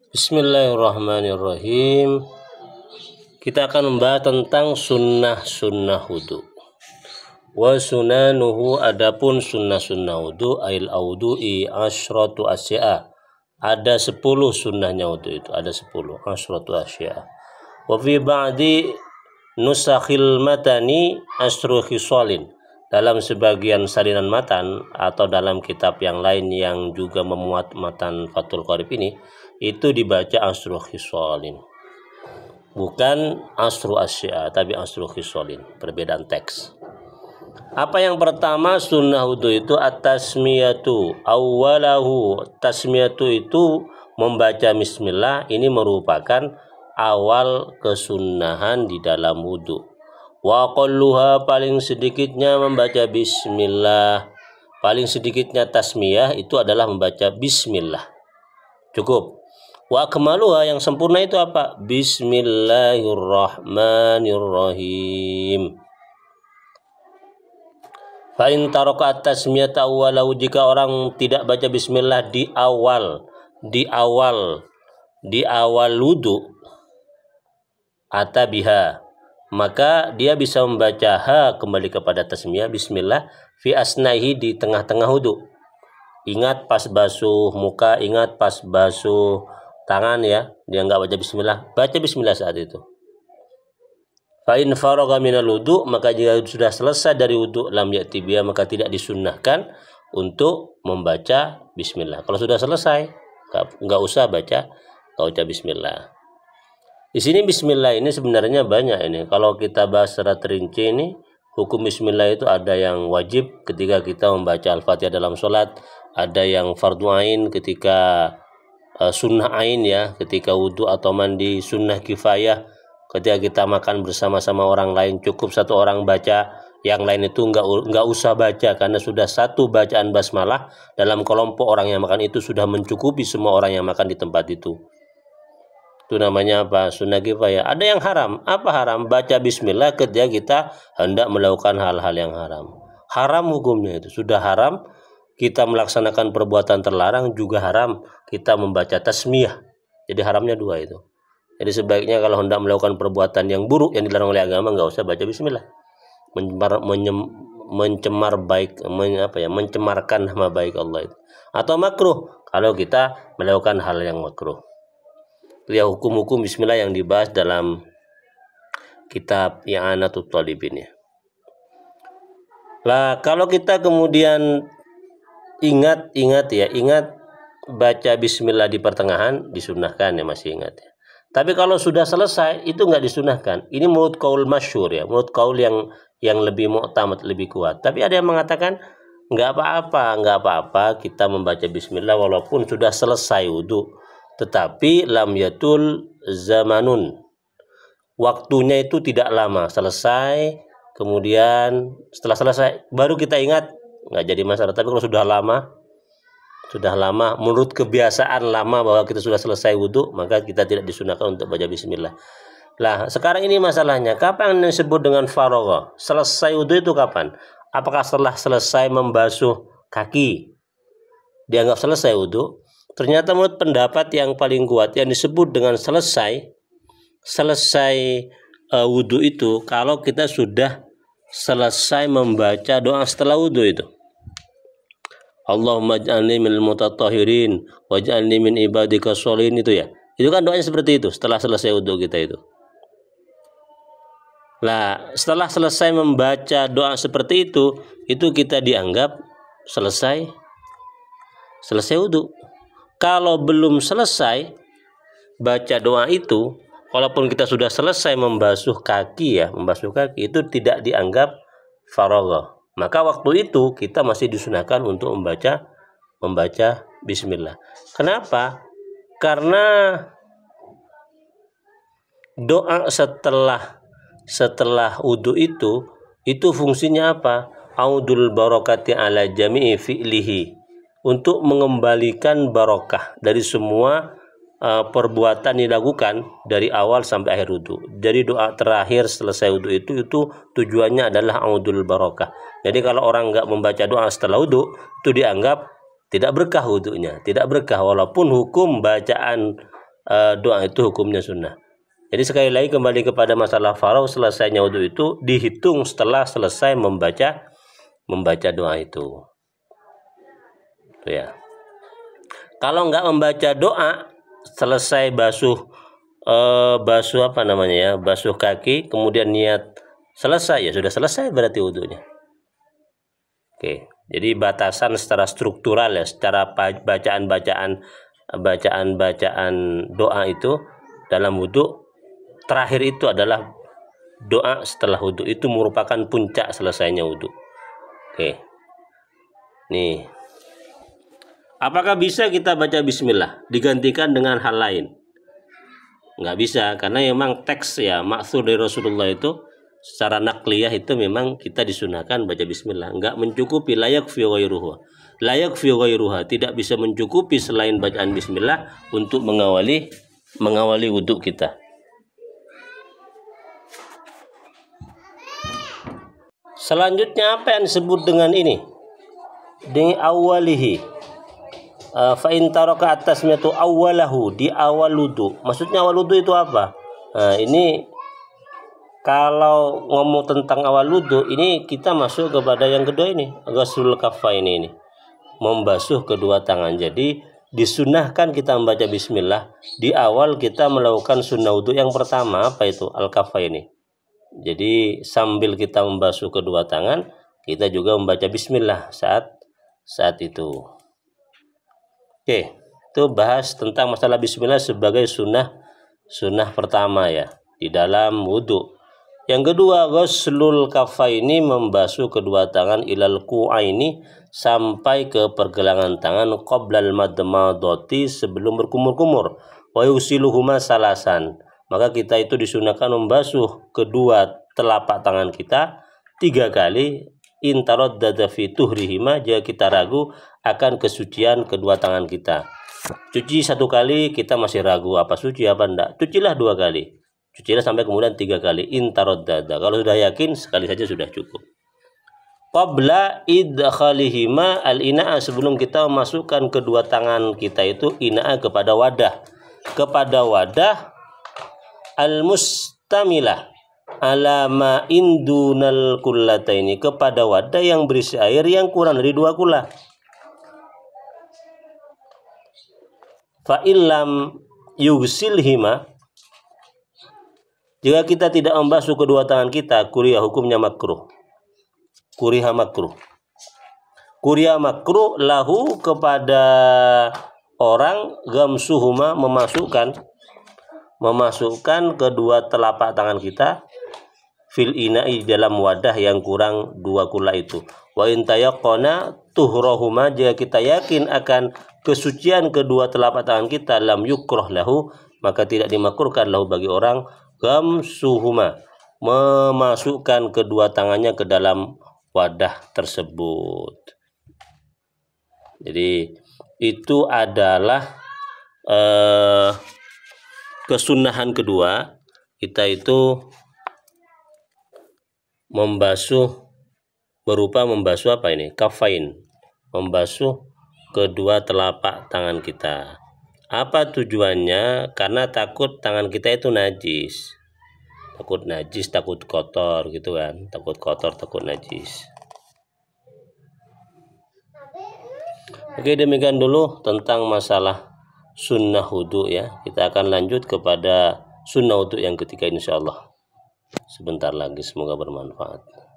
Bismillahirrahmanirrahim. Kita akan membahas tentang sunnah wudu. Wa sunanuhu, adapun sunnah wudu, ail audu'i asyratu asya'a. Ada 10 sunnahnya wudu itu, ada 10 asyratu asya'a. Wa fi ba'di nusakhil matani asru khisalin. Dalam sebagian salinan matan atau dalam kitab yang lain yang juga memuat matan Fathul Qorib ini, itu dibaca asru khisalin, bukan asru asya, tapi asru khisalin, perbedaan teks. Apa yang pertama sunnah wudu itu at-tasmiyatu awwalahu. Tasmiyatu itu membaca bismillah, ini merupakan awal kesunnahan di dalam wudu. Wa qalluha, paling sedikitnya membaca bismillah, paling sedikitnya tasmiyah itu adalah membaca bismillah, cukup. Wa akmaluha, yang sempurna itu apa? Bismillahirrahmanirrahim. Fa in taraka at-tasmiyata awwalahu, jika orang tidak baca bismillah di awal wudu, atabiha, maka dia bisa membaca ha kembali kepada tasmiyah bismillah fi asnahi, di tengah-tengah wudu. Ingat pas basuh muka, ingat pas basuh tangan ya, dia nggak baca bismillah saat itu. Fa in faragha minal wudu, maka jika sudah selesai dari wudu, lam ya'ti biha, maka tidak disunnahkan untuk membaca bismillah. Kalau sudah selesai nggak usah baca bismillah. Di sini bismillah ini sebenarnya banyak ini. Kalau kita bahas secara terinci ini, hukum bismillah itu ada yang wajib ketika kita membaca Al-Fatihah dalam sholat, ada yang fardu ain ketika sunnah ain ya, ketika wudhu atau mandi, sunnah kifayah ketika kita makan bersama-sama orang lain, cukup satu orang baca, yang lain itu nggak usah baca, karena sudah satu bacaan basmalah dalam kelompok orang yang makan itu sudah mencukupi semua orang yang makan di tempat itu. Itu namanya apa? Sunnah kifayah. Ada yang haram. Apa haram? Baca bismillah ketika kita hendak melakukan hal-hal yang haram. Haram hukumnya itu. Sudah haram kita melaksanakan perbuatan terlarang, juga haram kita membaca tasmiyah. Jadi haramnya dua itu. Jadi sebaiknya kalau hendak melakukan perbuatan yang buruk yang dilarang oleh agama, nggak usah baca bismillah. Mencemarkan nama baik Allah itu. Atau makruh kalau kita melakukan hal yang makruh. Ya, hukum-hukum bismillah yang dibahas dalam kitab I'anatul Talibin ya. Lah kalau kita kemudian ingat baca bismillah di pertengahan, disunnahkan ya, masih ingat ya. Tapi kalau sudah selesai itu nggak disunnahkan. Ini menurut qaul masyhur ya, menurut qaul yang lebih mu'tamad, lebih kuat. Tapi ada yang mengatakan nggak apa-apa kita membaca bismillah walaupun sudah selesai wudu. Tetapi lam yatul zamanun, waktunya itu tidak lama, selesai kemudian setelah selesai baru kita ingat, nggak jadi masalah. Tapi kalau sudah lama menurut kebiasaan lama bahwa kita sudah selesai wudu, maka kita tidak disunahkan untuk baca bismillah. Lah sekarang ini masalahnya, kapan yang disebut dengan faragha? Selesai wudu itu kapan? Apakah setelah selesai membasuh kaki dianggap selesai wudu? Ternyata menurut pendapat yang paling kuat, yang disebut dengan selesai wudu itu kalau kita sudah selesai membaca doa setelah wudu itu. Allahumma ij'alni minal mutatahhirin waj'alni min ibadika sholihin, itu ya. Itu kan doanya seperti itu setelah selesai wudu kita itu. Nah, setelah selesai membaca doa seperti itu kita dianggap selesai wudu. Kalau belum selesai baca doa itu, walaupun kita sudah selesai membasuh kaki itu tidak dianggap faragha. Maka waktu itu kita masih disunahkan untuk membaca bismillah. Kenapa? Karena doa setelah wudu itu fungsinya apa? Audul barakati ala jami'i fi'lihi, untuk mengembalikan barokah dari semua perbuatan dilakukan dari awal sampai akhir wudu. Jadi doa terakhir selesai wudu itu tujuannya adalah audul barokah. Jadi kalau orang nggak membaca doa setelah wudu, itu dianggap tidak berkah wudunya, tidak berkah, walaupun hukum bacaan doa itu hukumnya sunnah. Jadi sekali lagi kembali kepada masalah farau, selesainya wudhu itu dihitung setelah selesai membaca doa itu. Tuh ya. Kalau nggak membaca doa, selesai basuh apa namanya ya, basuh kaki, kemudian niat selesai, ya sudah selesai berarti wudhunya. Oke, jadi batasan secara struktural ya, secara bacaan doa itu dalam wudhu, terakhir itu adalah doa setelah wudhu, itu merupakan puncak selesainya wudhu. Oke, nih, apakah bisa kita baca bismillah digantikan dengan hal lain? Nggak bisa, karena memang teks ya maksud dari Rasulullah itu secara nakliyah itu memang kita disunahkan baca bismillah. Nggak mencukupi, layak fi ghairuha, tidak bisa mencukupi selain bacaan bismillah untuk mengawali wudhu kita. Selanjutnya apa yang disebut dengan ini? Di awalihi. Fa in taraka at-tasmiyatu awwalahu, di awal wudu. Maksudnya awal wudu itu apa? Nah, ini kalau ngomong tentang awal wudu, ini kita masuk kepada yang kedua ini, ghuslul kaffain ini. Membasuh kedua tangan. Jadi disunahkan kita membaca bismillah di awal kita melakukan sunnah wudu yang pertama, apa itu? Al-kaffain ini. Jadi sambil kita membasuh kedua tangan, kita juga membaca bismillah saat itu. Oke, itu bahas tentang masalah bismillah sebagai sunnah pertama ya di dalam wudhu. Yang kedua, ghuslul kaffaini, membasuh kedua tangan ilal ku'aini, sampai ke pergelangan tangan, qoblal madmadati, sebelum berkumur-kumur, wa yusiluhuma salasan. Maka kita itu disunahkan membasuh kedua telapak tangan kita 3 kali, intaraddada fi tuhrihima, jika kita ragu akan kesucian kedua tangan kita. Cuci 1 kali kita masih ragu apa suci apa enggak, cucilah 2 kali, cucilah sampai kemudian 3 kali, intaraddada. Kalau sudah yakin, sekali saja sudah cukup. Qabla idkhalihima al-ina'a, sebelum kita memasukkan kedua tangan kita itu ina'a, kepada wadah al-mustamilah ala ma'in dunal kullataini, kepada wadah yang berisi air yang kurang dari 2 kula. Fa illam yughsilhima, jika kita tidak membasuh kedua tangan kita, kuriha, hukumnya makruh. Kuriha makruh lahu, kepada orang, gamsuhuma, memasukkan kedua telapak tangan kita fil ina'i, dalam wadah yang kurang 2 kula itu. Wa in tayaqqana tuhrahuma, jika kita yakin akan kesucian kedua telapak tangan kita, lam yukrah lahu, maka tidak dimakruhkan lahu bagi orang, gamsuhuma, memasukkan kedua tangannya ke dalam wadah tersebut. Jadi itu adalah kesunahan kedua, kita itu membasuh, berupa membasuh apa ini? Kafain, membasuh kedua telapak tangan kita. Apa tujuannya? Karena takut tangan kita itu najis. Takut kotor gitu kan. Takut kotor, takut najis. Oke, demikian dulu tentang masalah sunnah wudhu ya. Kita akan lanjut kepada sunnah wudhu yang ketiga insyaallah sebentar lagi. Semoga bermanfaat.